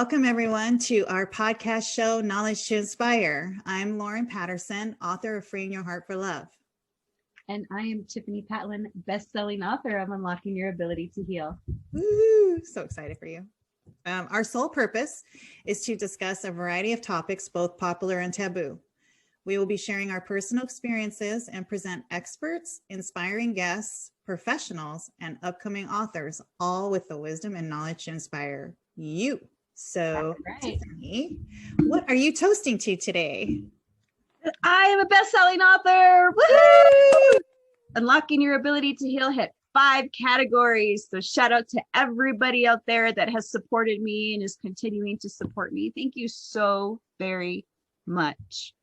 Welcome everyone to our podcast show, Knowledge to Inspire. I'm Lauren Patterson, author of Freeing Your Heart for Love. And I am Tiffany Patlin, best-selling author of Unlocking Your Ability to Heal. Woo! So excited for you. Our sole purpose is to discuss a variety of topics, both popular and taboo. We will be sharing our personal experiences and present experts, inspiring guests, professionals, and upcoming authors, all with the wisdom and knowledge to inspire you. So, right. Tiffany, what are you toasting to today? I am a best-selling author. Woo! Unlocking Your Ability to Heal hit 5 categories. So shout out to everybody out there that has supported me and is continuing to support me. Thank you so very much.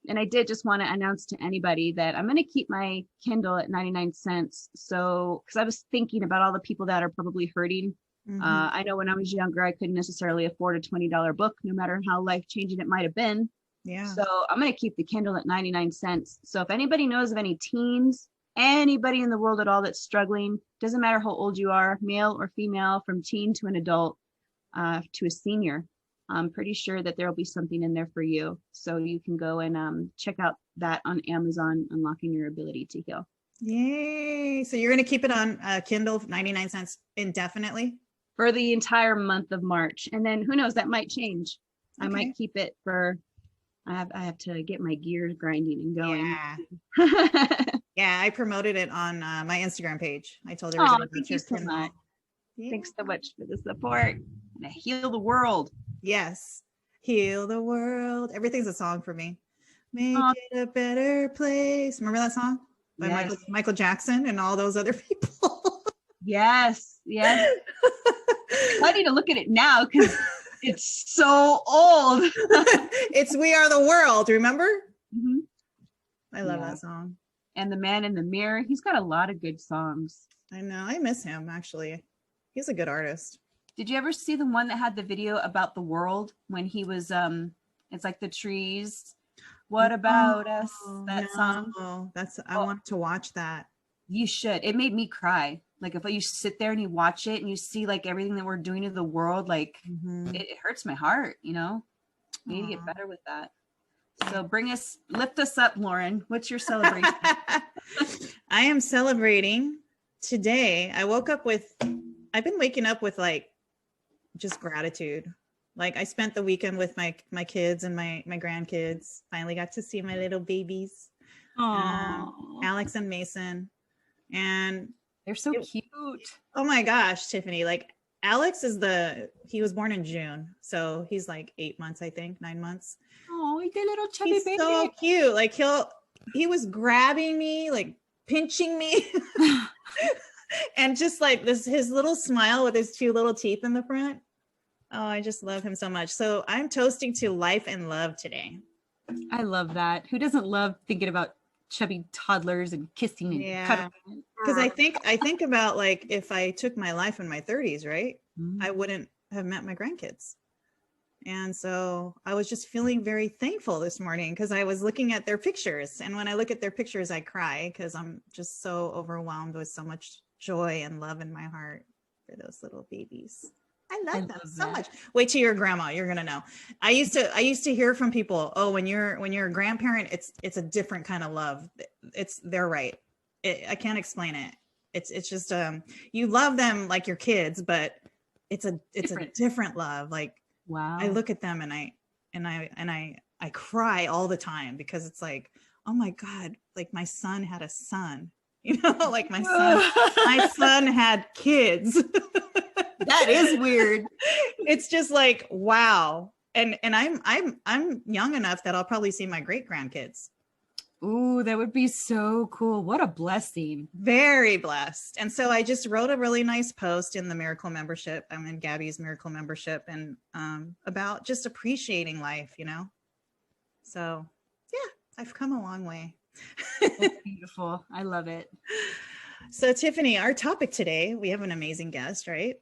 And I did just want to announce to anybody that I'm going to keep my Kindle at 99 cents. So, because I was thinking about all the people that are probably hurting. I know when I was younger, I couldn't necessarily afford a $20 book, no matter how life-changing it might have been. Yeah. So I'm going to keep the Kindle at 99 cents. So if anybody knows of any teens, anybody in the world at all that's struggling, doesn't matter how old you are, male or female, from teen to an adult, to a senior, I'm pretty sure that there will be something in there for you. So you can go and check out that on Amazon, Unlocking Your Ability to Heal. Yay. So you're going to keep it on Kindle, 99 cents indefinitely? For the entire month of March. And then who knows, that might change. Okay. I might keep it for, I have to get my gears grinding and going. Yeah. Yeah, I promoted it on my Instagram page. I told everybody. Thank you so much. Yeah. Thanks so much for the support. And heal the world. Yes. Heal the world. Everything's a song for me. Make it a better place. Remember that song? By Michael Jackson and all those other people. Yes. I need to look at it now because it's so old. It's We Are the World, remember? Mm-hmm. I love that song. And The Man in the Mirror. He's got a lot of good songs. I know. I miss him, actually. He's a good artist. Did you ever see the one that had the video about the world when he was, it's like the trees. What about us? That song. I want to watch that. You should. It made me cry. Like if you sit there and you watch it and you see like everything that we're doing to the world, like it hurts my heart, you know. We need to get better with that. So lift us up, Lauren. What's your celebration? I am celebrating today. I've been waking up with like just gratitude. Like I spent the weekend with my kids and my grandkids. Finally got to see my little babies, Alex and Mason, and they're so cute. Oh my gosh, Tiffany! Like Alex he was born in June, so he's like 8 months, I think, 9 months. Oh, he's a little chubby baby. So cute. Like he was grabbing me, like pinching me, and just like his little smile with his 2 little teeth in the front. Oh, I just love him so much. So I'm toasting to life and love today. I love that. Who doesn't love thinking about chubby toddlers and kissing and cuddling? Because I think about like if I took my life in my 30s, right? I wouldn't have met my grandkids. And so I was just feeling very thankful this morning because I was looking at their pictures. And when I look at their pictures, I cry because I'm just so overwhelmed with so much joy and love in my heart for those little babies. I love them so much. Wait till you're a grandma. You're going to know. I used to hear from people, oh, when you're a grandparent, it's a different kind of love. They're right. I can't explain it. It's just, you love them like your kids, but it's a different love. Like, wow. I look at them and I cry all the time because it's like, oh my God, like my son had a son, you know, like my son had kids. That is weird. It's just like, wow. And I'm young enough that I'll probably see my great grandkids. Ooh, that would be so cool. What a blessing. Very blessed. And so I just wrote a really nice post in the Miracle membership. I'm in Gabby's Miracle membership and about just appreciating life, you know? So yeah, I've come a long way. That's beautiful. I love it. So Tiffany, our topic today, we have an amazing guest, right?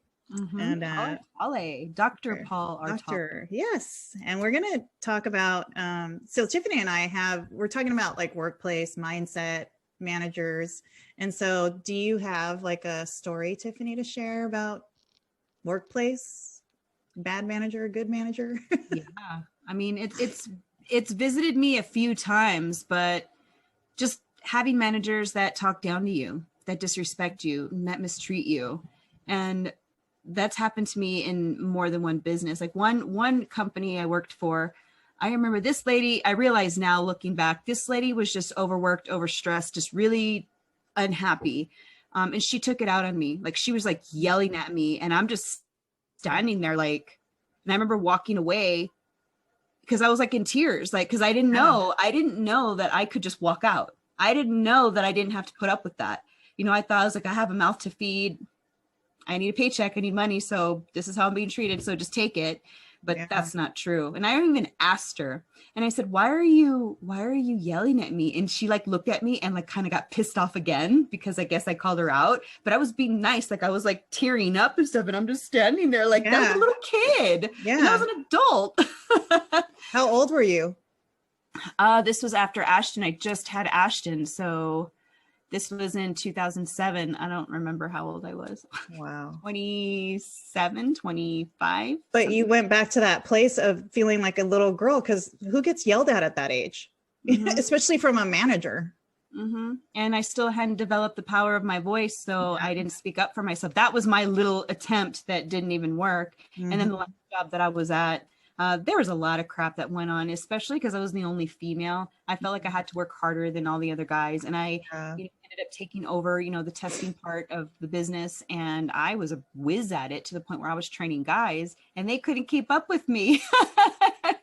And Artale, Dr. Paul Artale. Yes. And we're going to talk about, so Tiffany and we're talking about like workplace mindset, managers. And so do you have like a story, Tiffany, to share about workplace? bad manager, good manager? Yeah. I mean, it's visited me a few times, but just having managers that talk down to you, that disrespect you, and that mistreat you. And that's happened to me in more than one business. Like one company I worked for, I remember this lady, I realize now looking back, this lady was just overworked, overstressed, just really unhappy. And she took it out on me. Like she was like yelling at me, and I'm just standing there like, and I remember walking away because I was like in tears, like, because I didn't know that I could just walk out. I didn't know that I didn't have to put up with that. You know, I thought I was like, I have a mouth to feed. I need a paycheck. I need money. So this is how I'm being treated. So just take it. But that's not true. And I even asked her, and I said, why are you yelling at me? And she like looked at me and like kind of got pissed off again, because I guess I called her out, but I was being nice. Like I was like tearing up and stuff. And I'm just standing there like that was a little kid. Yeah. And I was an adult. How old were you? This was after Ashton. I just had Ashton. So this was in 2007. I don't remember how old I was. Wow. 27, 25. But something. You went back to that place of feeling like a little girl, because who gets yelled at that age? Mm-hmm. Especially from a manager. Mm-hmm. And I still hadn't developed the power of my voice, so I didn't speak up for myself. That was my little attempt that didn't even work. Mm-hmm. And then the last job that I was at, there was a lot of crap that went on, especially because I was the only female. I felt like I had to work harder than all the other guys. And I ended up taking over, the testing part of the business. And I was a whiz at it to the point where I was training guys and they couldn't keep up with me.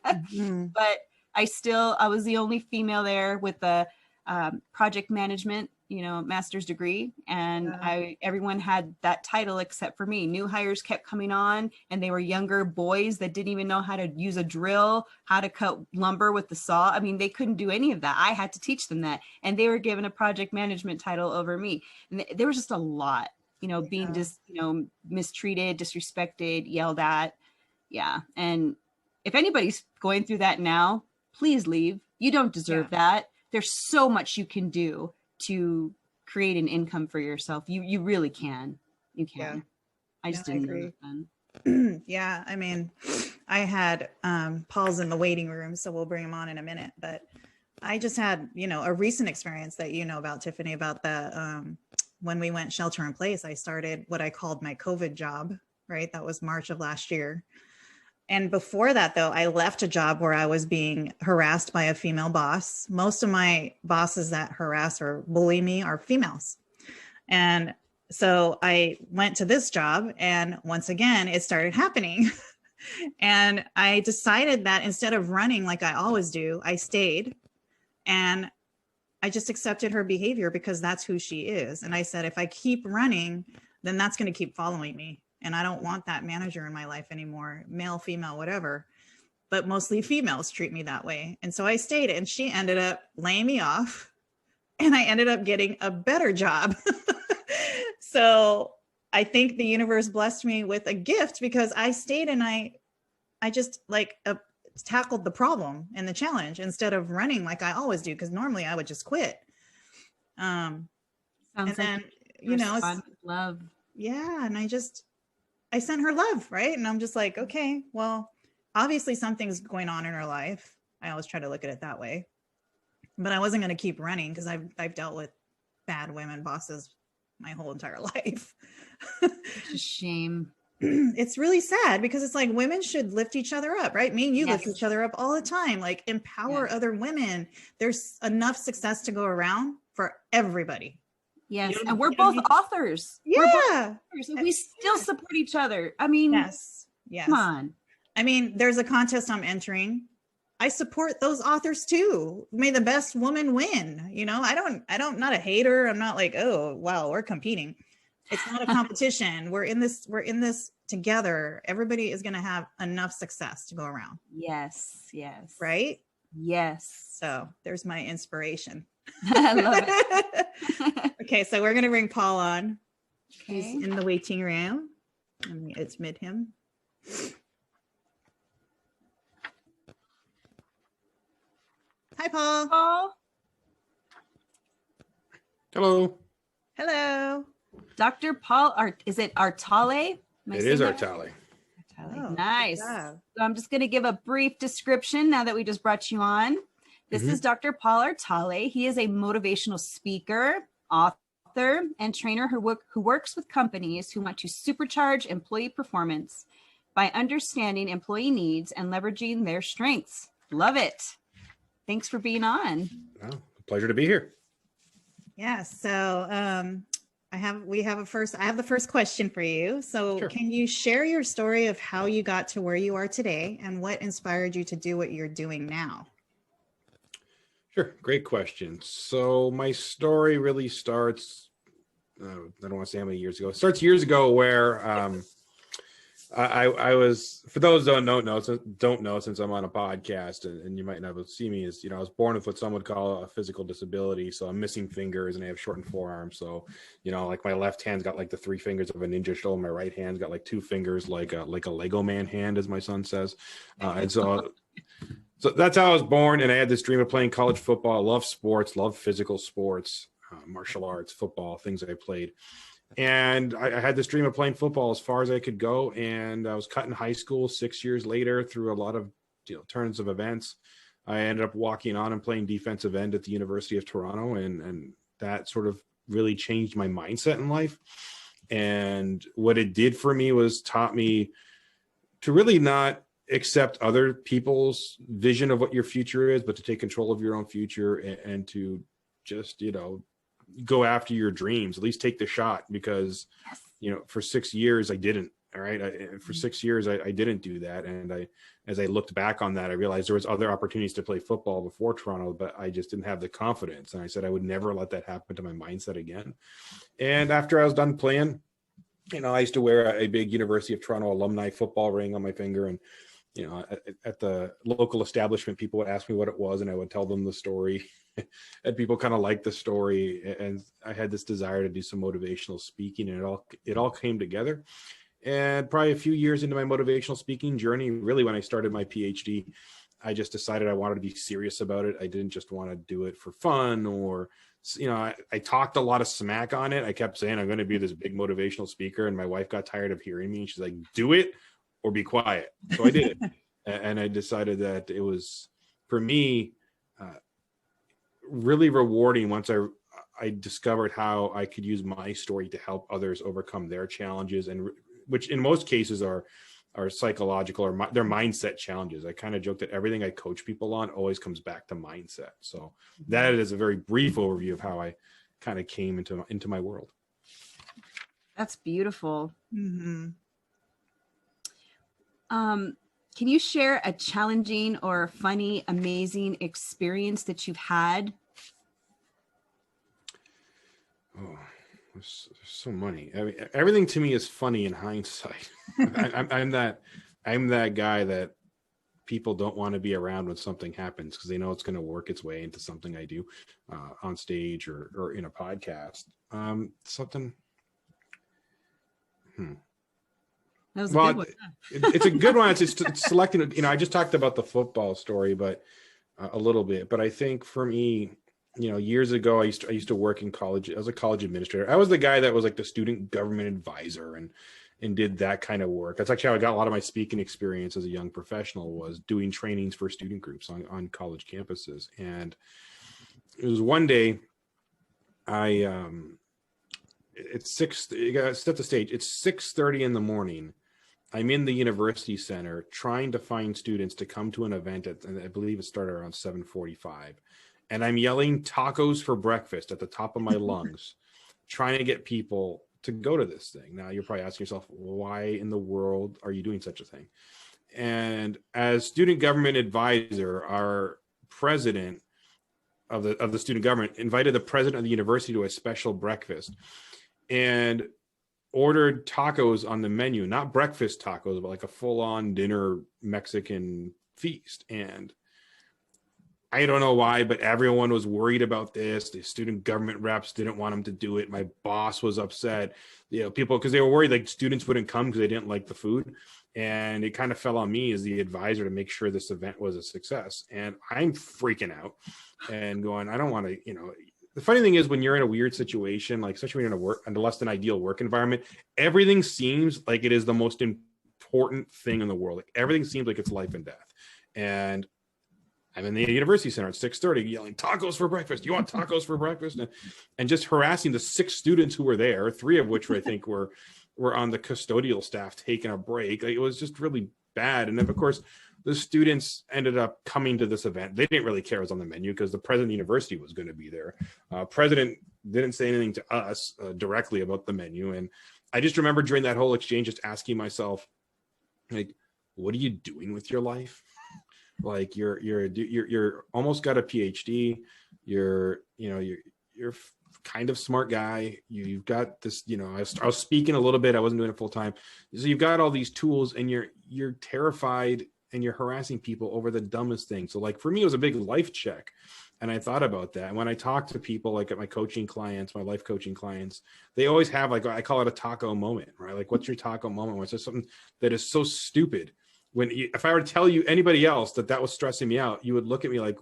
Mm-hmm. But I was the only female there with the project management, master's degree. And everyone had that title except for me. New hires kept coming on, and they were younger boys that didn't even know how to use a drill, how to cut lumber with the saw. I mean, they couldn't do any of that. I had to teach them that. And they were given a project management title over me. And there was just a lot, being just, mistreated, disrespected, yelled at. Yeah. And if anybody's going through that now, please leave. You don't deserve that. There's so much you can do to create an income for yourself. You really can. You can. Yeah. I just didn't know that then. Yeah. I mean, I had Paul's in the waiting room, so we'll bring him on in a minute. But I just had, a recent experience that about, Tiffany, about the when we went shelter in place. I started what I called my COVID job, right? That was March of last year. And before that, though, I left a job where I was being harassed by a female boss. Most of my bosses that harass or bully me are females. And so I went to this job, and once again, it started happening. And I decided that instead of running like I always do, I stayed and I just accepted her behavior because that's who she is. And I said, if I keep running, then that's going to keep following me. And I don't want that manager in my life anymore, male, female, whatever. But mostly females treat me that way. And so I stayed, and she ended up laying me off, and I ended up getting a better job. So I think the universe blessed me with a gift, because I stayed and I just tackled the problem and the challenge instead of running like I always do. Because normally I would just quit. Sounds and like then, it's love. Yeah. And I sent her love, right? And I'm just like, okay, well, obviously something's going on in her life. I always try to look at it that way. But I wasn't going to keep running, because I've dealt with bad women bosses my whole entire life. It's a shame. It's really sad, because it's like women should lift each other up, right? Me and you lift each other up all the time, like empower other women. There's enough success to go around for everybody. Yes. And we're both authors. Yeah. We're both authors, and we still support each other. I mean, yes. Come on. I mean, there's a contest I'm entering. I support those authors too. May the best woman win. I'm not a hater. I'm not like, oh, wow, we're competing. It's not a competition. We're in this together. Everybody is going to have enough success to go around. Yes. Yes. Right? Yes. So there's my inspiration. I love it. Okay, so we're going to bring Paul on. Okay. He's in the waiting room. Let me admit him. Hi, Paul. Paul. Hello. Hello. Dr. Paul, is it Artale? It is Artale. Oh, Nice. So I'm just going to give a brief description now that we just brought you on. This is Dr. Paul Artale. He is a motivational speaker, author, and trainer who works with companies who want to supercharge employee performance by understanding employee needs and leveraging their strengths. Love it. Thanks for being on. Oh, pleasure to be here. Yeah. So I have the first question for you. So sure. Can you share your story of how you got to where you are today and what inspired you to do what you're doing now? Sure. Great question. So my story really starts, I don't want to say how many years ago. It starts years ago where I was, for those who don't know, since I'm on a podcast and you might not see me, is, I was born with what some would call a physical disability. So I'm missing fingers and I have shortened forearms. So, like my left hand's got like the 3 fingers of a ninja show. My right hand's got like 2 fingers, like a Lego man hand, as my son says. And so that's how I was born. And I had this dream of playing college football. I love sports, love physical sports, martial arts, football, things that I played. And I had this dream of playing football as far as I could go. And I was cut in high school 6 years later through a lot of turns of events. I ended up walking on and playing defensive end at the University of Toronto. And that sort of really changed my mindset in life. And what it did for me was taught me to really not accept other people's vision of what your future is, but to take control of your own future and to just, go after your dreams, at least take the shot, because, for 6 years I didn't. All right. For 6 years, I didn't do that. And as I looked back on that, I realized there was other opportunities to play football before Toronto, but I just didn't have the confidence. And I said, I would never let that happen to my mindset again. And after I was done playing, I used to wear a big University of Toronto alumni football ring on my finger. And, at the local establishment, people would ask me what it was, and I would tell them the story. And people kind of liked the story. And I had this desire to do some motivational speaking, and it all came together. And probably a few years into my motivational speaking journey, really when I started my PhD, I just decided I wanted to be serious about it. I didn't just want to do it for fun or, I talked a lot of smack on it. I kept saying, I'm going to be this big motivational speaker. And my wife got tired of hearing me. And she's like, do it or be quiet. So I did. And I decided that it was, for me, really rewarding once I discovered how I could use my story to help others overcome their challenges, and which in most cases are psychological or their mindset challenges. I kind of joke that everything I coach people on always comes back to mindset. So that is a very brief overview of how I kind of came into my world. That's beautiful. Mm-hmm. Can you share a challenging or funny, amazing experience that you've had? Oh, there's so many. I mean, everything to me is funny in hindsight. I'm that guy that people don't want to be around when something happens because they know it's going to work its way into something I do on stage or in a podcast. That was a good one. It's a good one. It's selecting, I just talked about the football story, but a little bit, but I think for me, years ago, I used to work in college. I was a college administrator. I was the guy that was like the student government advisor and did that kind of work. That's actually how I got a lot of my speaking experience as a young professional, was doing trainings for student groups on college campuses. And it was one day you gotta set the stage. It's 6:30 in the morning. I'm in the university center trying to find students to come to an event and I believe it started around 7:45. And I'm yelling tacos for breakfast at the top of my lungs, trying to get people to go to this thing. Now you're probably asking yourself, why in the world are you doing such a thing? And as student government advisor, our president of the student government invited the president of the university to a special breakfast and ordered tacos on the menu, not breakfast tacos, but like a full-on dinner Mexican feast. And I don't know why, but everyone was worried about this. The student government reps didn't want him to do it. My boss was upset, people, because they were worried like students wouldn't come because they didn't like the food. And it kind of fell on me as the advisor to make sure this event was a success. And I'm freaking out and going, I don't want to, the funny thing is when you're in a weird situation, like especially when you're in a less than ideal work environment, everything seems like it is the most important important thing in the world. Like, everything seems like it's life and death. And I'm in the university center at 6:30 yelling, tacos for breakfast. You want tacos for breakfast? And just harassing the 6 students who were there, 3 of which I think were on the custodial staff taking a break. Like, it was just really bad. And then, of course, the students ended up coming to this event. They didn't really care it was on the menu because the president of the university was going to be there. President didn't say anything to us directly about the menu. And I just remember during that whole exchange just asking myself, like, what are you doing with your life? Like, you're almost got a PhD. You're kind of smart guy. You've got this, I was speaking a little bit. I wasn't doing it full time. So you've got all these tools, and you're terrified, and you're harassing people over the dumbest thing. So, like, for me, it was a big life check. And I thought about that. And when I talk to people, like at my coaching clients, my life coaching clients, they always have, like, I call it a taco moment, right? Like, what's your taco moment? Where it's just something that is so stupid. If I were to tell you anybody else that was stressing me out, you would look at me like,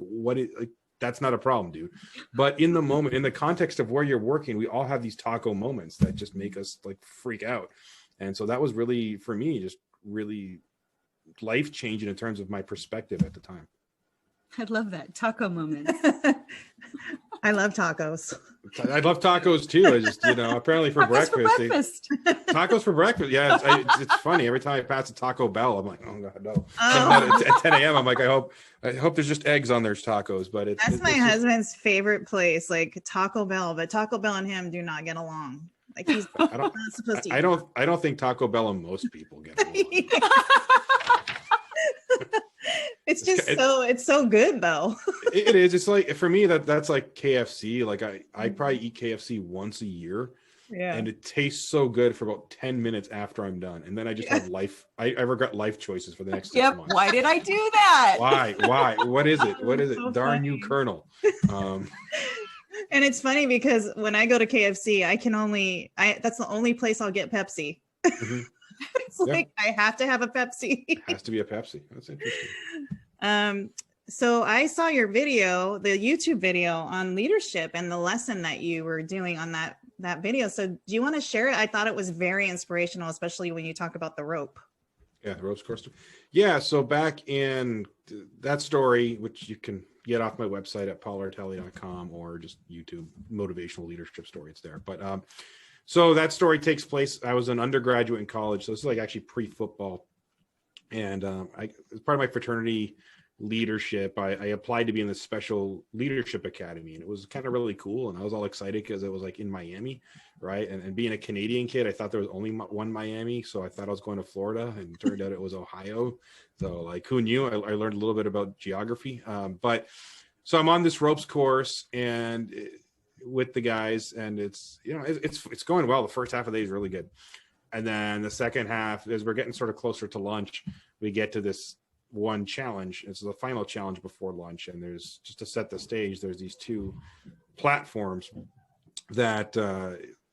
that's not a problem, dude. But in the moment, in the context of where you're working, we all have these taco moments that just make us like freak out. And so that was really, for me, just really life-changing in terms of my perspective at the time. I love that taco moment. I love tacos. I love tacos too. I just, apparently for breakfast. Tacos for breakfast. Yeah, it's funny. Every time I pass a Taco Bell, I'm like, oh God, no. At 10 a.m., I'm like, I hope there's just eggs on their tacos. But that's my husband's favorite place, like Taco Bell. But Taco Bell and him do not get along. Like, he's not supposed to. I don't think Taco Bell and most people get along. It's so good though. It is. It's like, for me, that's like KFC. Like, I probably eat KFC once a year. Yeah. And it tastes so good for about 10 minutes after I'm done. And then I just have I regret life choices for the next 6 months. Why did I do that? Why? What is it? So darn funny. You Colonel. And it's funny because when I go to KFC, that's the only place I'll get Pepsi. Mm-hmm. It's like, I have to have a Pepsi. It has to be a Pepsi. That's interesting. So I saw your video, the YouTube video on leadership and the lesson that you were doing on that video. So do you want to share it? I thought it was very inspirational, especially when you talk about the rope. Yeah, the ropes course. Yeah, so back in that story, which you can get off my website at paulartale.com or just YouTube, Motivational Leadership Story. It's there. But so that story takes place. I was an undergraduate in college, so this is like actually pre-football. And as part of my fraternity leadership, I applied to be in this special leadership academy, and it was kind of really cool. And I was all excited because it was like in Miami, right? And being a Canadian kid, I thought there was only one Miami, so I thought I was going to Florida, and it turned out it was Ohio. So, like, who knew? I learned a little bit about geography. But so I'm on this ropes course and with the guys, and it's going well. The first half of the day is really good, and then the second half, as we're getting sort of closer to lunch, we get to this one challenge. It's the final challenge before lunch, and there's, just to set the stage, there's these 2 platforms that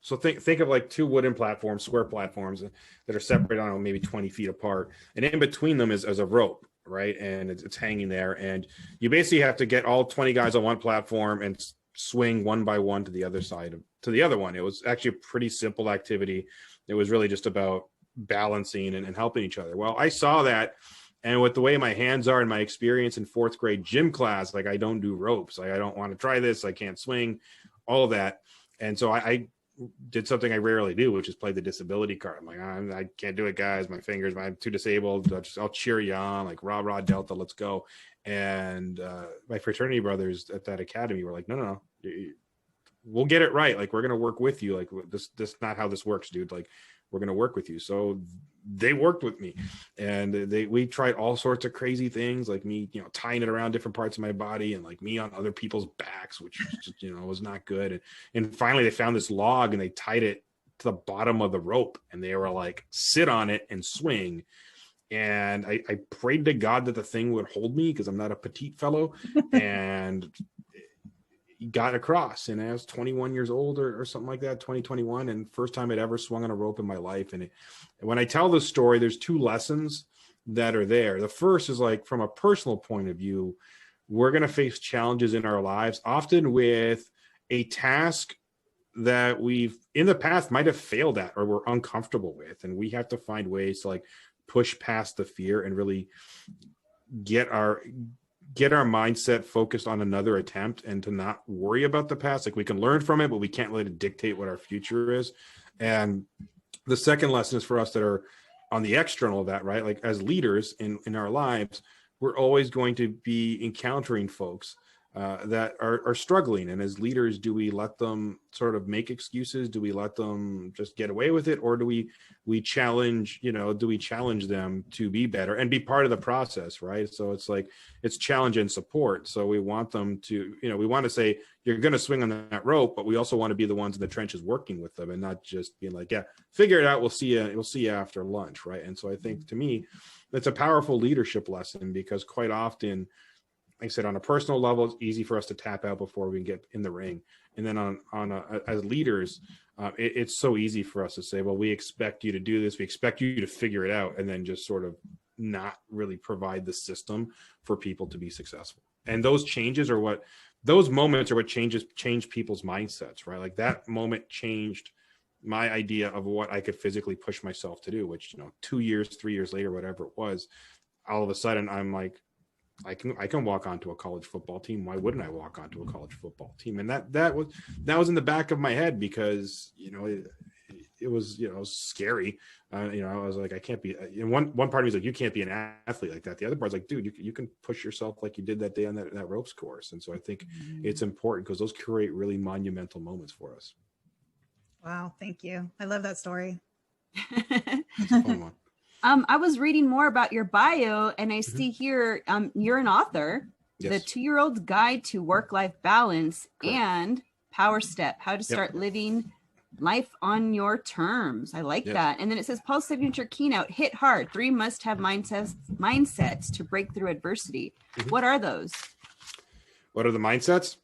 so think of like 2 wooden platforms, square platforms that are separated, I don't know, maybe 20 feet apart, and in between them is a rope, right? And it's hanging there, and you basically have to get all 20 guys on one platform and swing one by one to the other side to the other one. It was actually a pretty simple activity. It was really just about balancing and helping each other. Well, I saw that, and with the way my hands are and my experience in 4th grade gym class, like, I don't do ropes. Like, I don't want to try this. I can't swing, all of that. And so I did something I rarely do, which is play the disability card. I'm like, I can't do it, guys. My fingers, I'm too disabled. I'll cheer you on, like, rah, Delta, let's go. And my fraternity brothers at that academy were like, no, we'll get it right. Like, we're going to work with you. Like, this not how this works, dude. Like, we're going to work with you. So they worked with me, and we tried all sorts of crazy things, like me, tying it around different parts of my body, and like me on other people's backs, which just, was not good. And finally they found this log and they tied it to the bottom of the rope, and they were like, sit on it and swing. And I prayed to God that the thing would hold me, because I'm not a petite fellow. And got across, and I was 21 years old or something like that, 2021, and first time I'd ever swung on a rope in my life. And when I tell this story, there's 2 lessons that are there. The first is, like, from a personal point of view, we're going to face challenges in our lives, often with a task that we've in the past might have failed at or we're uncomfortable with, and we have to find ways to, like, push past the fear and really get our mindset focused on another attempt, and to not worry about the past. Like, we can learn from it, but we can't let it dictate what our future is. And the second lesson is for us that are on the external of that, right? Like, as leaders in our lives, we're always going to be encountering folks that are struggling. And as leaders, do we let them sort of make excuses? Do we let them just get away with it? Or do we challenge, do we challenge them to be better and be part of the process, right? So it's like, it's challenge and support. So we want them to, we want to say, you're going to swing on that rope, but we also want to be the ones in the trenches working with them, and not just being like, yeah, figure it out. We'll see you after lunch. Right. And so I think, to me, that's a powerful leadership lesson, because quite often, like I said, on a personal level, it's easy for us to tap out before we can get in the ring. And then as leaders, it's so easy for us to say, well, we expect you to do this. We expect you to figure it out, and then just sort of not really provide the system for people to be successful. And those moments are what change people's mindsets, right? Like, that moment changed my idea of what I could physically push myself to do, which, 2 years, 3 years later, whatever it was, all of a sudden I'm like, I can walk onto a college football team. Why wouldn't I walk onto a college football team? And that was in the back of my head, because it was scary. I was like, I can't be. And one part of me was like, you can't be an athlete like that. The other part's like, dude, you can push yourself like you did that day on that ropes course. And so I think it's important, because those create really monumental moments for us. Wow, thank you. I love that story. It's a fun one. I was reading more about your bio, and I see here you're an author, Yes. The 2-Year-Old Guide to Work-Life Balance, Correct. and Power Step, How to Start Living Life on Your Terms. I like that. And then it says, Paul's signature keynote, Hit Hard, 3 must-have mindsets to break through adversity. What are those? What are the mindsets?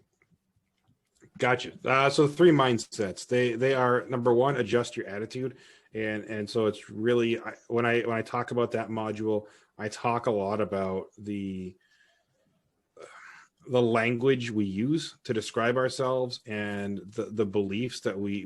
Gotcha. So 3 mindsets. They are, number 1, adjust your attitude. And so it's really, when I talk about that module, I talk a lot about the language we use to describe ourselves, and the beliefs that we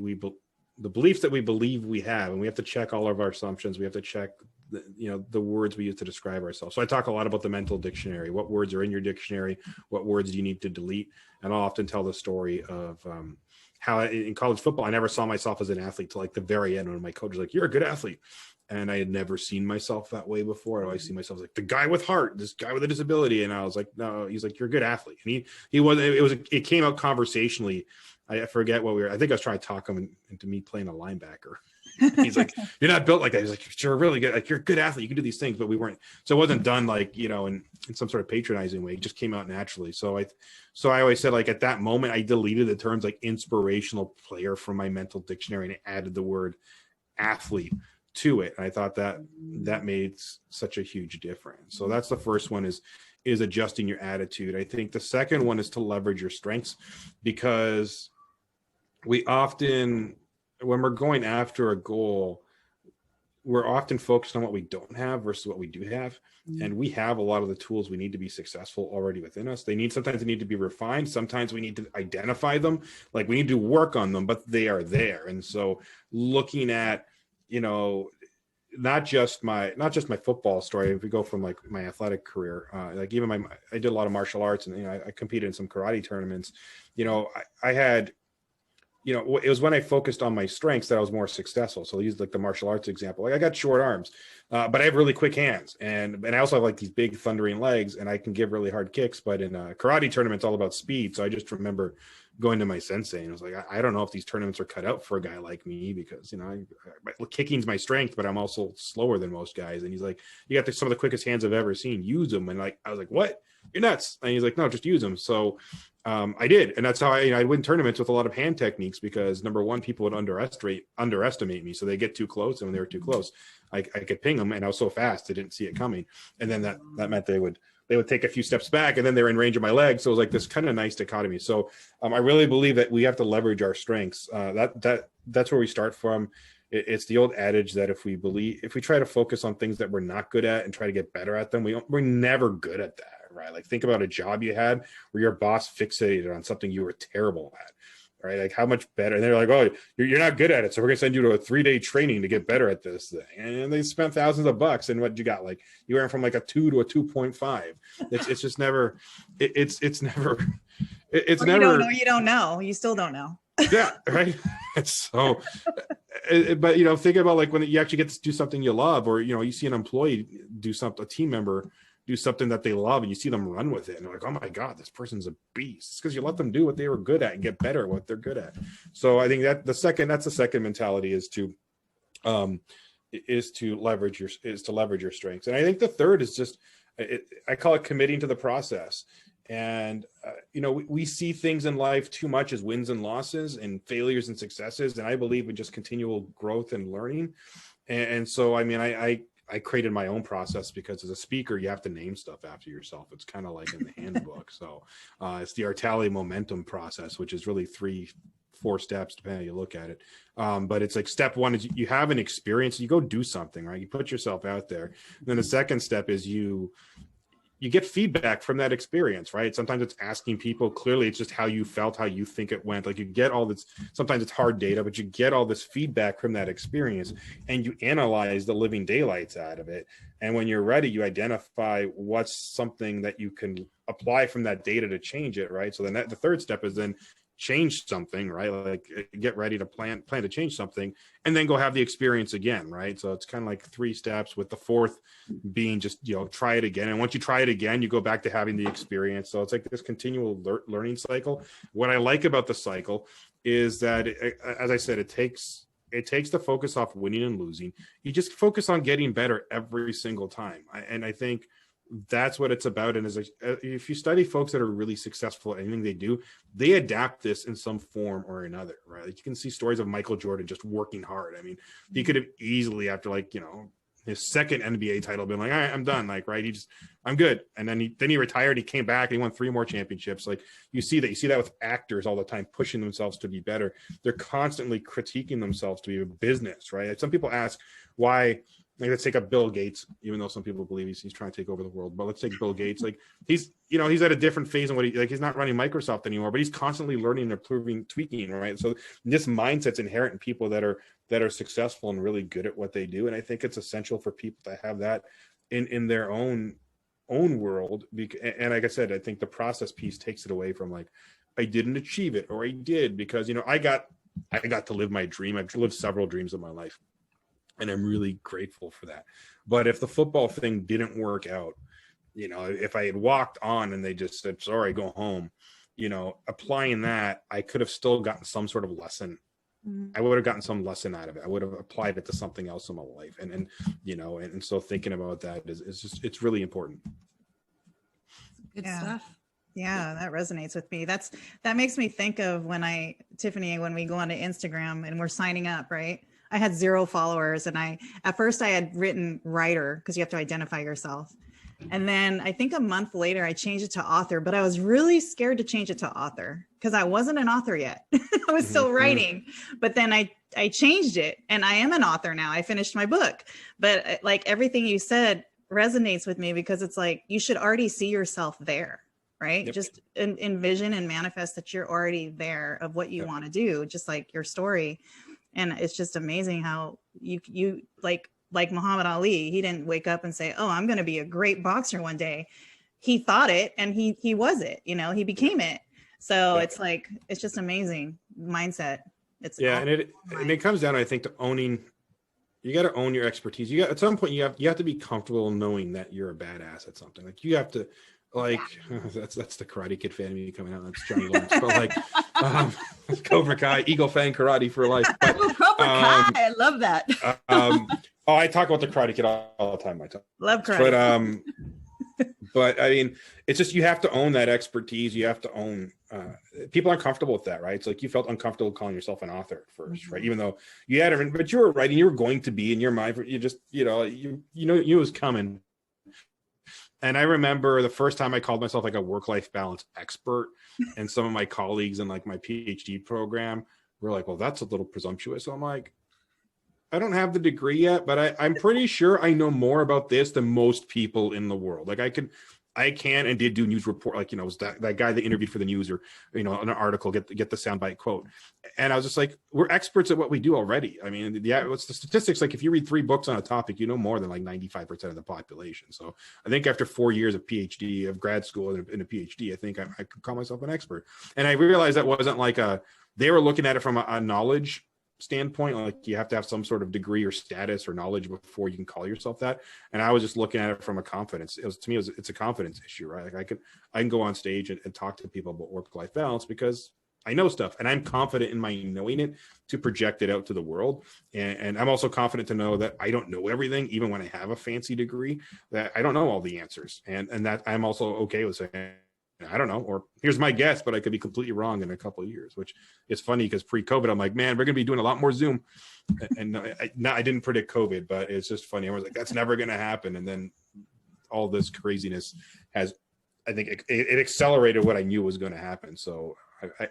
believe we have, and we have to check all of our assumptions. We have to check the words we use to describe ourselves. So I talk a lot about the mental dictionary. What words are in your dictionary? What words do you need to delete? And I'll often tell the story of how in college football, I never saw myself as an athlete till like the very end, when my coach was like, "You're a good athlete." And I had never seen myself that way before. I always see myself as like the guy with heart, this guy with a disability. And I was like, no, he's like, "You're a good athlete." And it came out conversationally. I forget what I think I was trying to talk him into me playing a linebacker. He's like, "You're not built like that." He's like, "You're really good. Like, you're a good athlete. You can do these things." But we weren't. So it wasn't done like, in some sort of patronizing way. It just came out naturally. So I always said, like, at that moment, I deleted the terms like inspirational player from my mental dictionary and added the word athlete to it. And I thought that made such a huge difference. So that's the first one, is adjusting your attitude. I think the second one is to leverage your strengths, because we often, when we're going after a goal, we're often focused on what we don't have versus what we do have. And we have a lot of the tools we need to be successful already within us. Sometimes they need to be refined. Sometimes we need to identify them. Like, we need to work on them, but they are there. And so looking at, not just my football story, if we go from like my athletic career, like even I did a lot of martial arts, and, I competed in some karate tournaments. I had, it was when I focused on my strengths that I was more successful. So I'll use like the martial arts example. Like, I got short arms, but I have really quick hands, and I also have like these big thundering legs, and I can give really hard kicks. But in a karate tournament, it's all about speed. So I just remember going to my sensei, and I was like, I don't know if these tournaments are cut out for a guy like me, because kicking's my strength, but I'm also slower than most guys. And he's like, "You got some of the quickest hands I've ever seen. Use them." And like, I was like, "What? You're nuts." And he's like, "No, just use them." So I did, and that's how I win tournaments with a lot of hand techniques, because number 1, people would underestimate me, so they get too close, and when they were too close, I could ping them, and I was so fast they didn't see it coming, and then that meant they would take a few steps back, and then they're in range of my legs. So it was like this kind of nice dichotomy. So I really believe that we have to leverage our strengths. That's where we start from. It's the old adage that if we try to focus on things that we're not good at and try to get better at them, we're never good at that, right? Like, think about a job you had where your boss fixated on something you were terrible at. right? Like how much better? And they're like, oh, you're not good at it, so we're gonna send you to a 3-day training to get better at this thing. And they spent thousands of bucks, and what you got? Like you went from like a 2 to a 2.5. It's just never. It's never. It's or never. You don't know. You don't know. You still don't know. Yeah, right. So, but think about like when you actually get to do something you love, or you see an employee do something, a team member do something that they love, and you see them run with it, and you're like, oh my God, this person's a beast. It's because you let them do what they were good at and get better at what they're good at. So I think that's the second mentality is to leverage your strengths. And I think the third is just I call it committing to the process. And we see things in life too much as wins and losses and failures and successes, and I believe in just continual growth and learning. And so I mean I created my own process, because as a speaker you have to name stuff after yourself. It's kind of like in the handbook. So it's the Artale momentum process, which is really 3-4 steps depending how you look at it. But it's like step one is you have an experience, you go do something, right? You put yourself out there. And then the second step is you get feedback from that experience, right? Sometimes it's asking people. Clearly it's just how you felt, how you think it went. Like you get all this, sometimes it's hard data, but you get all this feedback from that experience, and you analyze the living daylights out of it. And when you're ready, you identify what's something that you can apply from that data to change it, right? So then the third step is then change something, right? Like get ready to plan to change something, and then go have the experience again, right? So it's kind of like 3 steps, with the fourth being just try it again. And once you try it again, you go back to having the experience. So it's like this continual learning cycle. What I like about the cycle is that as I said, it takes the focus off winning and losing. You just focus on getting better every single time. And I think that's what it's about. And if you study folks that are really successful at anything they do, they adapt this in some form or another, right? Like you can see stories of Michael Jordan just working hard. I mean, he could have easily, after his second NBA title, been like, all right, I'm done. Like, right. I'm good. And then he retired. He came back and he won 3 more championships. Like you see that with actors all the time, pushing themselves to be better. They're constantly critiquing themselves to be a business, right? Some people ask why. Like, let's take up Bill Gates, even though some people believe he's trying to take over the world. But let's take Bill Gates. Like he's at a different phase in he's not running Microsoft anymore, but he's constantly learning and improving, tweaking, right? So this mindset's inherent in people that are successful and really good at what they do. And I think it's essential for people to have that in their own world. And like I said, I think the process piece takes it away from like, I didn't achieve it, or I did because, I got to live my dream. I've lived several dreams in my life, and I'm really grateful for that. But if the football thing didn't work out, if I had walked on and they just said, sorry, go home, applying that, I could have still gotten some sort of lesson. I would have gotten some lesson out of it. I would have applied it to something else in my life. And so thinking about that it's really important. Good stuff. Yeah, that resonates with me. That makes me think of when Tiffany, when we go onto Instagram and we're signing up, right? I had 0 followers, and at first I had written writer because you have to identify yourself. And then I think a month later I changed it to author, but I was really scared to change it to author because I wasn't an author yet. I was still writing, but then I changed it, and I am an author now. I finished my book, but like everything you said resonates with me because it's like, you should already see yourself there, right? Yep. Just envision and manifest that you're already there of what you want to do, just like your story. And it's just amazing how you like Muhammad Ali, he didn't wake up and say, oh, I'm going to be a great boxer one day. He thought it, and he was it, he became it. So it's like, it's just amazing mindset. And it comes down, I think, to owning. You got to own your expertise. At some point you have to be comfortable knowing that you're a badass at something. Like you have to, that's the Karate Kid fan of me coming out. That's Johnny Lawrence. But like Cobra Kai, Eagle Fang Karate for life. But, Cobra Kai, I love that. I talk about the Karate Kid all the time. Love karate. But I mean, it's just, you have to own that expertise. You have to own, people aren't comfortable with that, right? It's like you felt uncomfortable calling yourself an author at first, right? Even though you had it, but you were writing, you were going to be in your mind, you just, you was coming. And I remember the first time I called myself like a work-life balance expert, and some of my colleagues in like my PhD program were like, well, that's a little presumptuous. So I'm like, I don't have the degree yet, but I'm pretty sure I know more about this than most people in the world. Like I can and did do news report, like, you know, it was that guy that interviewed for the news, or, you know, an article, get the soundbite quote. And I was just like, we're experts at what we do already. I mean, yeah, what's the statistics? Like, if you read 3 books on a topic, you know more than like 95% of the population. So I think after 4 years of PhD, of grad school and a PhD, I think I could call myself an expert. And I realized that wasn't like they were looking at it from a knowledge standpoint, like you have to have some sort of degree or status or knowledge before you can call yourself that. And I was just looking at it from a confidence. It's a confidence issue, right? Like I can go on stage and talk to people about work-life balance because I know stuff, and I'm confident in my knowing it to project it out to the world. And I'm also confident to know that I don't know everything, even when I have a fancy degree, that I don't know all the answers. And that I'm also okay with saying, I don't know, or here's my guess, but I could be completely wrong in a couple of years, which is funny because pre-COVID, I'm like, man, we're going to be doing a lot more Zoom. And I didn't predict COVID, but it's just funny. I was like, that's never going to happen. And then all this craziness has, I think it accelerated what I knew was going to happen. So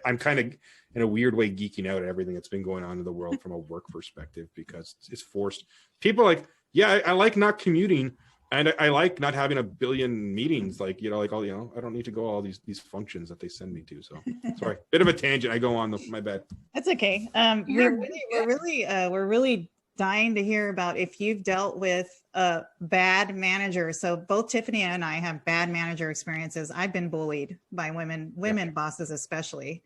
I'm kind of in a weird way geeking out at everything that's been going on in the world from a work perspective, because it's forced people like, yeah, I like not commuting. And I like not having a billion meetings, like, you know, like all, you know, I don't need to go all these functions that they send me to. So sorry, bit of a tangent. I go on my bad. That's okay. We're really dying to hear about if you've dealt with a bad manager. So both Tiffany and I have bad manager experiences. I've been bullied by women bosses, especially.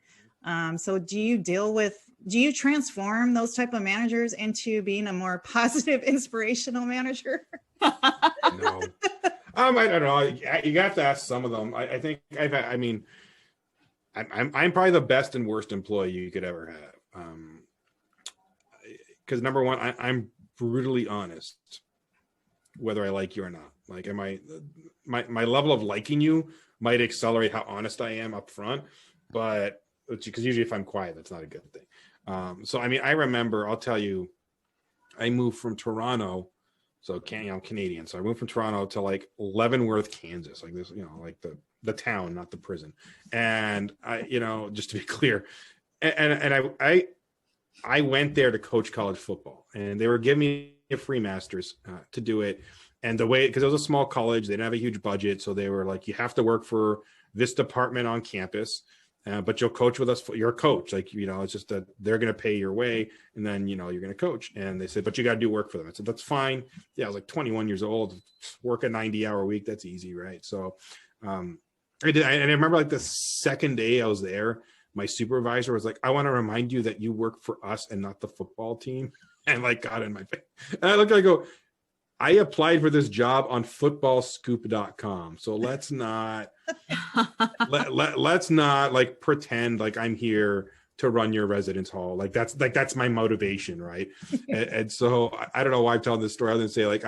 So do you transform those type of managers into being a more positive, inspirational manager? No. I don't know. You have to ask some of them. I think I'm probably the best and worst employee you could ever have. Because number one, I'm brutally honest, whether I like you or not. Like, my level of liking you might accelerate how honest I am up front, but because usually if I'm quiet, that's not a good thing. So, I mean, I remember, I'll tell you, I moved from Toronto. So, Canadian. So I moved from Toronto to like Leavenworth, Kansas, like this, you know, like the town, not the prison. And I, you know, just to be clear, and I went there to coach college football, and they were giving me a free master's to do it. And the way, because it was a small college, they didn't have a huge budget, so they were like, you have to work for this department on campus. But you'll coach with us. You're a coach. Like, you know, it's just that they're going to pay your way, and then, you know, you're going to coach. And they said, but you got to do work for them. I said, that's fine. Yeah. I was like 21 years old, work a 90-hour week. That's easy. Right. So I did. And I remember like the second day I was there, my supervisor was like, I want to remind you that you work for us and not the football team. And like got in my face. And I look, I go, I applied for this job on footballscoop.com. So let's not let's not like pretend like I'm here to run your residence hall. That's my motivation, right? and so I don't know why I'm telling this story. I was gonna say like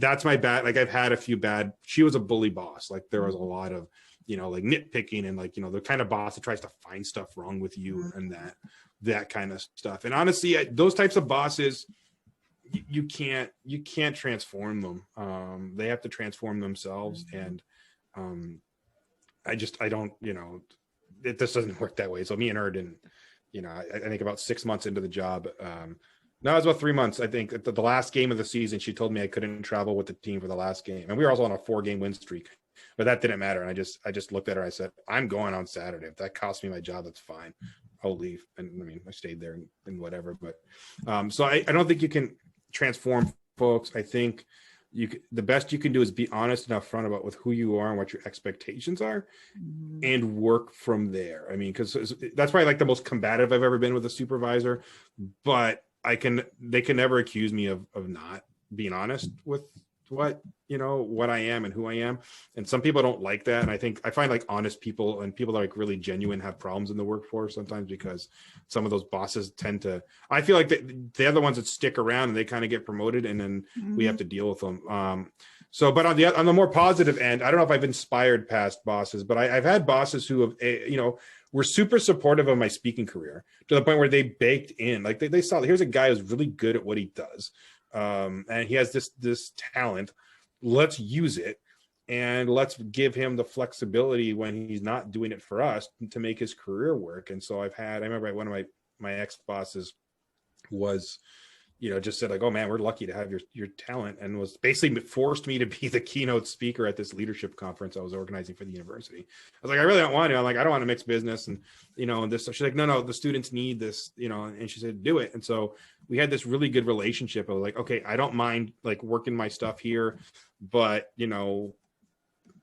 that's my bad. Like I've had a few bad. She was a bully boss. Like there was a lot of, you know, like nitpicking and like, you know, the kind of boss that tries to find stuff wrong with you and that kind of stuff. And honestly, those types of bosses, you can't transform them. They have to transform themselves. And I don't, you know, this doesn't work that way. So me and her didn't, you know, I think about 6 months into the job, no, it was about 3 months. I think at the last game of the season, she told me I couldn't travel with the team for the last game. And we were also on a 4-game win streak, but that didn't matter. And I just looked at her. I said, I'm going on Saturday. If that costs me my job, that's fine. I'll leave. And I mean, I stayed there and whatever, but so I don't think you can transform folks. I think the best you can do is be honest and upfront about with who you are and what your expectations are, and work from there. I mean, because that's probably like the most combative I've ever been with a supervisor, but they can never accuse me of not being honest with what I am and who I am. And some people don't like that. And I find like honest people and people that are like really genuine have problems in the workforce sometimes, because some of those bosses tend to, I feel like they're the ones that stick around and they kind of get promoted, and then we have to deal with them. But on the more positive end, I don't know if I've inspired past bosses, but I've had bosses who have, were super supportive of my speaking career to the point where they baked in, like they saw, here's a guy who's really good at what he does. And he has this talent. Let's use it, and let's give him the flexibility when he's not doing it for us to make his career work. And so I remember one of my ex bosses was just said like, oh man, we're lucky to have your talent, and was basically forced me to be the keynote speaker at this leadership conference I was organizing for the university. I was like, I really don't want to. I'm like, I don't want to mix business and, and this. So she's like, no, the students need this, and she said, do it. And so we had this really good relationship. I was like, okay, I don't mind like working my stuff here, but,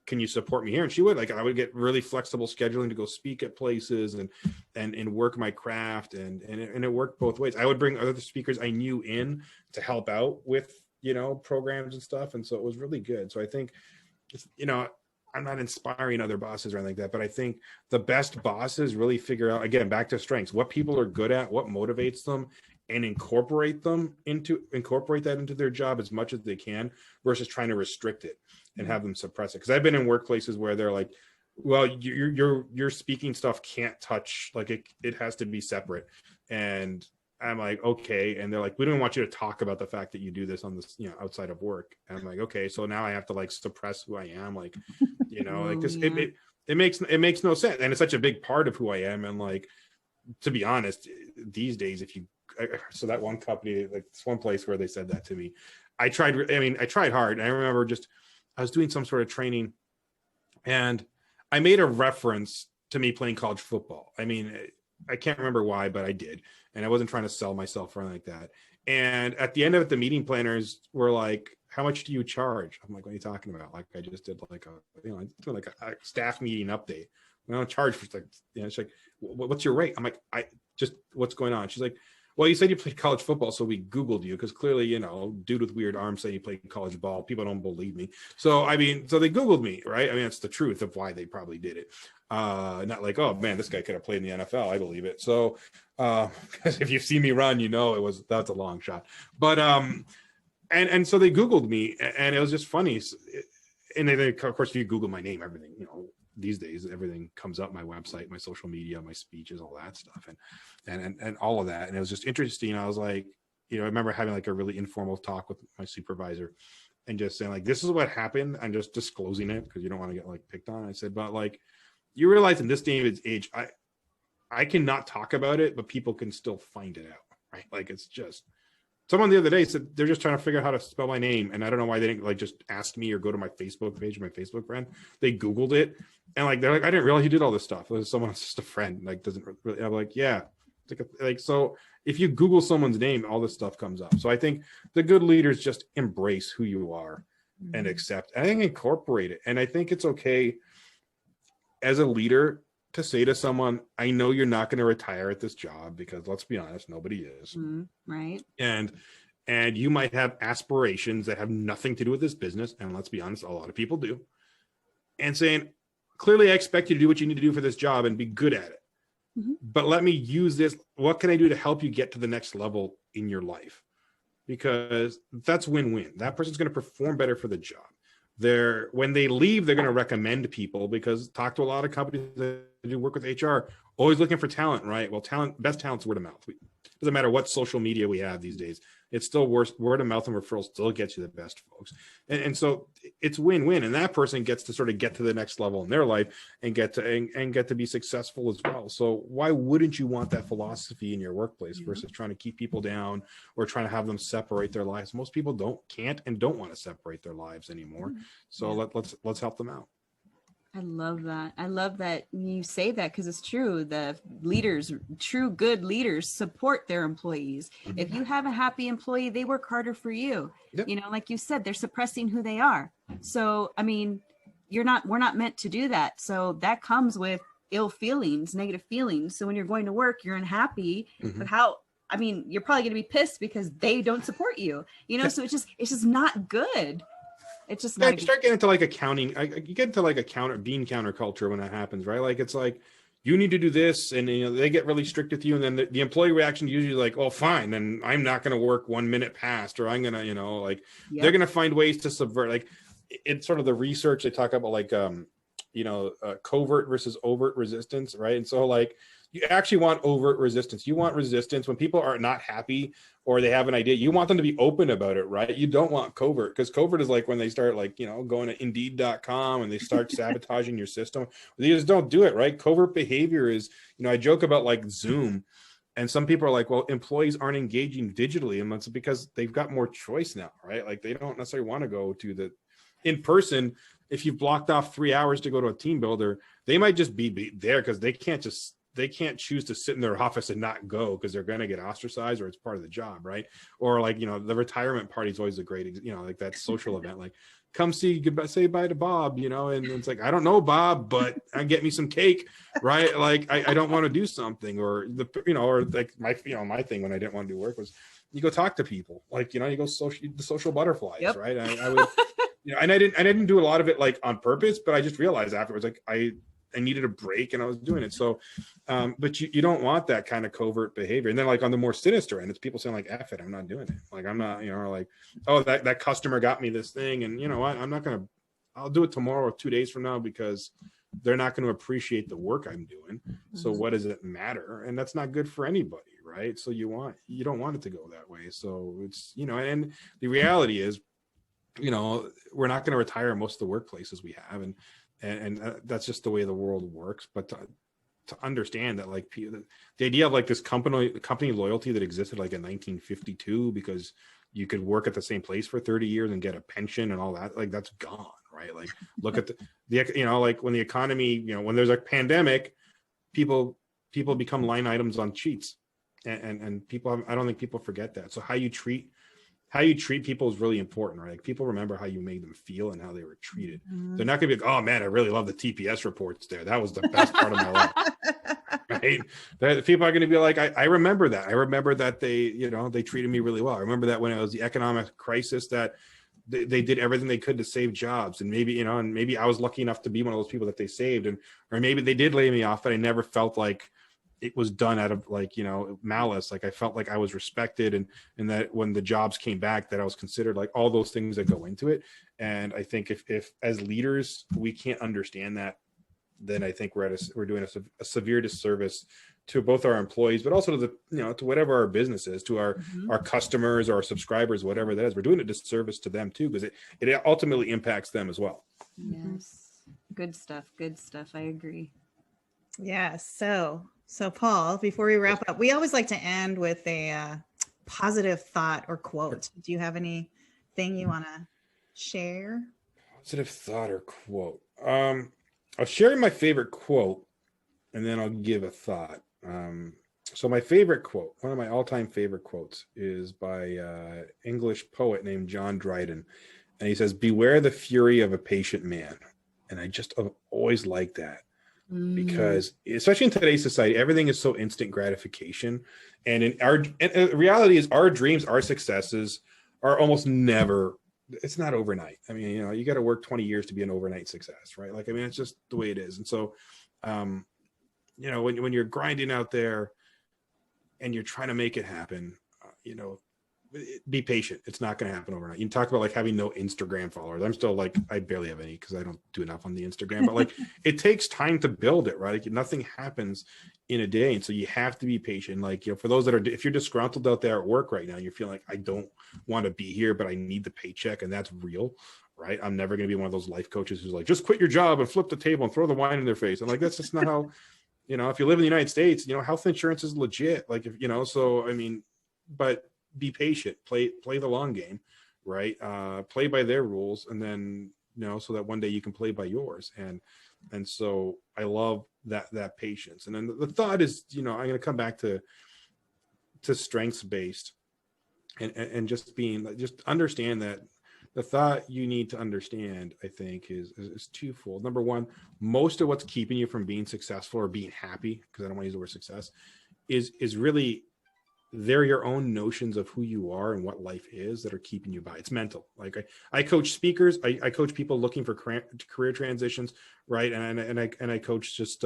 can you support me here? And she would. Like, I would get really flexible scheduling to go speak at places and work my craft, and it worked both ways. I would bring other speakers I knew in to help out with programs and stuff, and so it was really good. So I think, I'm not inspiring other bosses or anything like that, but I think the best bosses really figure out, again, back to strengths, what people are good at, what motivates them, and incorporate that into their job as much as they can, versus trying to restrict it and have them suppress it. Because I've been in workplaces where they're like, well, your speaking stuff can't touch, like it has to be separate. And I'm like, okay. And they're like, we don't want you to talk about the fact that you do this on this, outside of work. And I'm like, okay, so now I have to like suppress who I am, like, like this. It makes no sense, and it's such a big part of who I am. And like, to be honest, these days, so that one company, like this one place where they said that to me, I tried hard. And I remember I was doing some sort of training, and I made a reference to me playing college football. I mean, I can't remember why, but I did. And I wasn't trying to sell myself or anything like that. And at the end of it, the meeting planners were like, how much do you charge? I'm like, what are you talking about? Like, I just did like a staff meeting update. I don't charge for like, she's like, what's your rate? I'm like, what's going on? She's like, well, you said you played college football, so we Googled you, because clearly, dude with weird arms saying you played college ball. People don't believe me. So, so they Googled me, right? I mean, that's the truth of why they probably did it. Not like, oh man, this guy could have played in the NFL. I believe it. So, because if you see me run, that's a long shot. But, and so they Googled me, and it was just funny. And then, of course, if you Google my name, everything, these days everything comes up, my website, my social media, my speeches, all that stuff, and all of that. And it was just interesting. I was like, I remember having like a really informal talk with my supervisor and just saying like, this is what happened. I'm just disclosing it because you don't want to get like picked on. I said, but like, you realize in this day and age, I cannot talk about it, but people can still find it out, right? Like, it's just, someone the other day said they're just trying to figure out how to spell my name, and I don't know why they didn't like just ask me or go to my Facebook page, my Facebook friend. They Googled it, and like they're like, I didn't realize you did all this stuff. It was someone's just a friend, like doesn't really. I'm like, yeah, like so. If you Google someone's name, all this stuff comes up. So I think the good leaders just embrace who you are and accept. And I think incorporate it, and I think it's okay as a leader to say to someone, I know you're not going to retire at this job, because let's be honest, nobody is. Right. And you might have aspirations that have nothing to do with this business. And let's be honest, a lot of people do. And saying, clearly I expect you to do what you need to do for this job and be good at it. But let me use this. What can I do to help you get to the next level in your life? Because that's win-win. That person's going to perform better for the job. When they leave, they're going to recommend people, because talk to a lot of companies that do work with HR, always looking for talent, right? Well, best talent's word of mouth. Doesn't matter what social media we have these days. It's still worse. Word of mouth and referrals still gets you the best folks. And so it's win-win. And that person gets to sort of get to the next level in their life and get to be successful as well. So why wouldn't you want that philosophy in your workplace versus trying to keep people down or trying to have them separate their lives? Most people can't and don't want to separate their lives anymore. So let's help them out. I love that. I love that you say that, because it's true. The true good leaders support their employees. If you have a happy employee, they work harder for you. Yep. Like you said, they're suppressing who they are. So, I mean, we're not meant to do that. So that comes with ill feelings, negative feelings. So when you're going to work, you're unhappy. But you're probably going to be pissed because they don't support you, so it's just not good. It's just not. You start getting into like accounting. You get into like a bean counterculture when that happens, right? Like, it's like, you need to do this, and they get really strict with you, and then the employee reaction usually like, oh, fine, then I'm not going to work 1 minute past, or I'm going to, they're going to find ways to subvert. Like, it's sort of the research they talk about, like, covert versus overt resistance, right? And so like, you actually want overt resistance. You want resistance when people are not happy or they have an idea. You want them to be open about it, right? You don't want covert, because covert is like when they start going to Indeed.com and they start sabotaging your system. They just don't do it, right? Covert behavior is, I joke about like Zoom And some people are like, well, employees aren't engaging digitally, and that's because they've got more choice now, right? Like they don't necessarily want to go to the in person. If you've blocked off 3 hours to go to a team builder, they might just be there because they can't choose to sit in their office and not go because they're going to get ostracized or it's part of the job, right? Or like, the retirement party is always a great, like that social event, like come see, goodbye, say bye to Bob, and it's like, I don't know Bob, but get me some cake, right? Like I don't want to do something, or or like my thing when I didn't want to do work was you go talk to people, like, you go the social butterflies, yep. Right? I would, and I didn't do a lot of it like on purpose, but I just realized afterwards, like I needed a break and I was doing it. So, but you don't want that kind of covert behavior. And then like on the more sinister end, it's people saying like, F it, I'm not doing it. Like, I'm not, or like, oh, that customer got me this thing. And you know what, I'll do it tomorrow or 2 days from now because they're not going to appreciate the work I'm doing. So what does it matter? And that's not good for anybody. Right. So you don't want it to go that way. So it's, and the reality is, we're not going to retire most of the workplaces we have. And that's just the way the world works. But to understand that, like, the idea of like this company loyalty that existed like in 1952 because you could work at the same place for 30 years and get a pension and all that, like that's gone, right? Like look at the like when the economy, when there's a pandemic, people become line items on sheets, and people, I don't think people forget that. So how you treat people is really important, right? Like people remember how you made them feel and how they were treated. They're not gonna be like, oh man, I really love the TPS reports there. That was the best part of my life. Right? People are gonna be like, I remember that. I remember that they treated me really well. I remember that when it was the economic crisis that they did everything they could to save jobs. And maybe, and maybe I was lucky enough to be one of those people that they saved. Or maybe they did lay me off, but I never felt like it was done out of like, malice. Like I felt like I was respected and that when the jobs came back that I was considered, like all those things that go into it. And I think if as leaders, we can't understand that, then I think we're doing a severe disservice to both our employees, but also to to whatever our business is, to our customers, our subscribers, whatever that is. We're doing a disservice to them too, because it ultimately impacts them as well. Yes. Good stuff. Good stuff. I agree. Yeah. So Paul, before we wrap up, we always like to end with a positive thought or quote. Do you have anything you want to share? Positive thought or quote. I'll share my favorite quote and then I'll give a thought. So my favorite quote, one of my all-time favorite quotes, is by English poet named John Dryden. And he says, "Beware the fury of a patient man." And I just have always liked that. Because especially in today's society, everything is so instant gratification. And the reality is our dreams, our successes are almost never, it's not overnight. I mean, you got to work 20 years to be an overnight success, right? Like, I mean, it's just the way it is. And so, when you're grinding out there and you're trying to make it happen, be patient. It's not going to happen overnight. You talk about like having no Instagram followers. I'm still like, I barely have any because I don't do enough on the Instagram, but like it takes time to build it, right? Like nothing happens in a day. And so you have to be patient. Like, for those that are, if you're disgruntled out there at work right now, you're feeling like, I don't want to be here, but I need the paycheck, and that's real, right? I'm never going to be one of those life coaches who's like, just quit your job and flip the table and throw the wine in their face. I'm like, that's just not how, if you live in the United States, health insurance is legit. Like, so, I mean, but be patient, play the long game, right? Play by their rules, and then so that one day you can play by yours. And so I love that patience. And then the thought is, I'm going to come back to strengths based, and just understand that the thought you need to understand, I think, is twofold. Number one, most of what's keeping you from being successful or being happy, because I don't want to use the word success, is really they're your own notions of who you are and what life is that are keeping you by. It's mental. Like I coach speakers, I coach people looking for career transitions, right? And I coach just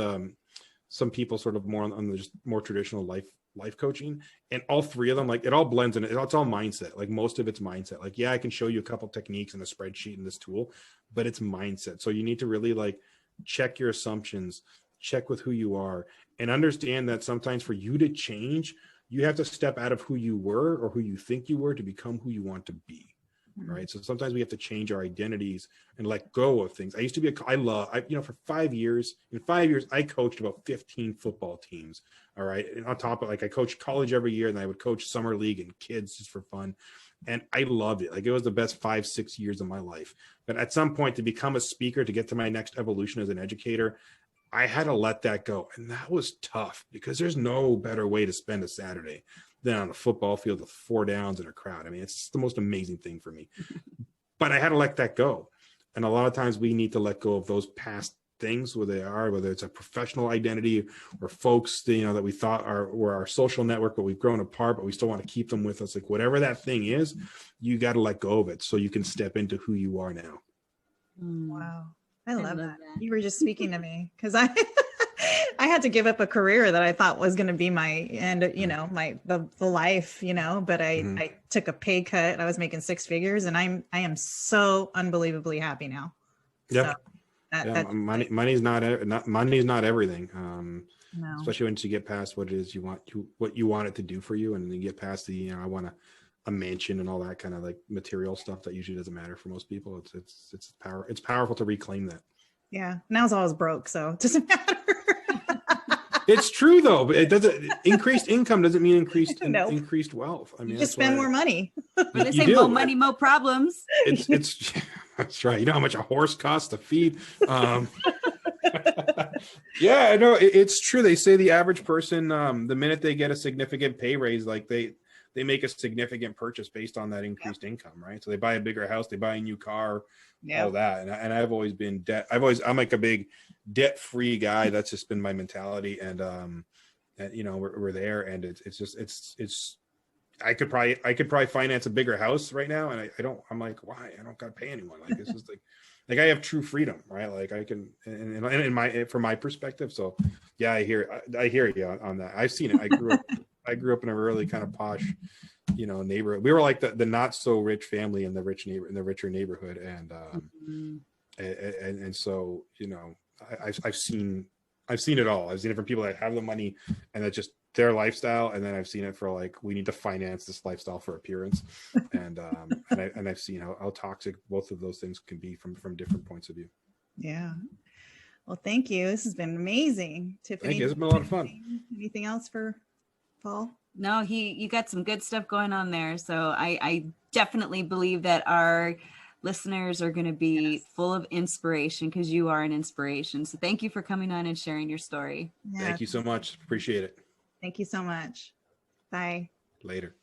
some people sort of more on the just more traditional life coaching, and all three of them, like it all blends in. It's all mindset. Like most of it's mindset. Like, yeah, I can show you a couple techniques in a spreadsheet in this tool, but it's mindset. So you need to really like check your assumptions, check with who you are, and understand that sometimes for you to change, you have to step out of who you were or who you think you were to become who you want to be. right? So sometimes we have to change our identities and let go of things. I used to be for 5 years, in 5 years, I coached about 15 football teams. All right. And on top of, like, I coached college every year, and I would coach summer league and kids just for fun. And I loved it. Like, it was the best 5-6 years of my life. But at some point, to become a speaker, to get to my next evolution as an educator, I had to let that go. And that was tough, because there's no better way to spend a Saturday than on a football field with 4 downs and a crowd. I mean, it's the most amazing thing for me. But I had to let that go. And a lot of times we need to let go of those past things, where they are, whether it's a professional identity or folks, that we thought were our social network, but we've grown apart, but we still want to keep them with us. Like, whatever that thing is, you got to let go of it so you can step into who you are now. Wow. I love that. You were just speaking to me, because I had to give up a career that I thought was going to be my end, the life, but I took a pay cut. I was making 6 figures, and I am so unbelievably happy now. Yeah. So money's not everything. No. Especially once you get past what it is what you want it to do for you. And then you get past I want a mansion and all that kind of like material stuff that usually doesn't matter for most people. It's powerful to reclaim that. Yeah. Now it's always broke, so it doesn't matter. It's true though, but it doesn't. Increased income doesn't mean increased wealth. I mean, you just spend more money. They say more money, more problems. It's that's right. You know how much a horse costs to feed. Yeah, no, it's true. They say the average person, the minute they get a significant pay raise, like they make a significant purchase based on that increased income, right? So they buy a bigger house, they buy a new car, all that. And I've always been I'm like a big debt-free guy. That's just been my mentality. And we're there, and it's I could probably finance a bigger house right now, and I'm like, why? I don't gotta pay anyone. Like, it's just like I have true freedom, right? Like I can, and from my perspective. So yeah, I hear you on that. I've seen it. I grew up in a really kind of posh, neighborhood. We were like the not so rich family in the richer neighborhood, and so I've seen it all. I've seen it from people that have the money and that's just their lifestyle, and then I've seen it for like, we need to finance this lifestyle for appearance, and I've seen how toxic both of those things can be from different points of view. Yeah. Well, thank you. This has been amazing, Tiffany. Thank you. It's been a lot of fun. Anything else for Paul? No, you got some good stuff going on there. So I definitely believe that our listeners are going to be full of inspiration, because you are an inspiration. So thank you for coming on and sharing your story. Yeah. Thank you so much. Appreciate it. Thank you so much. Bye. Later.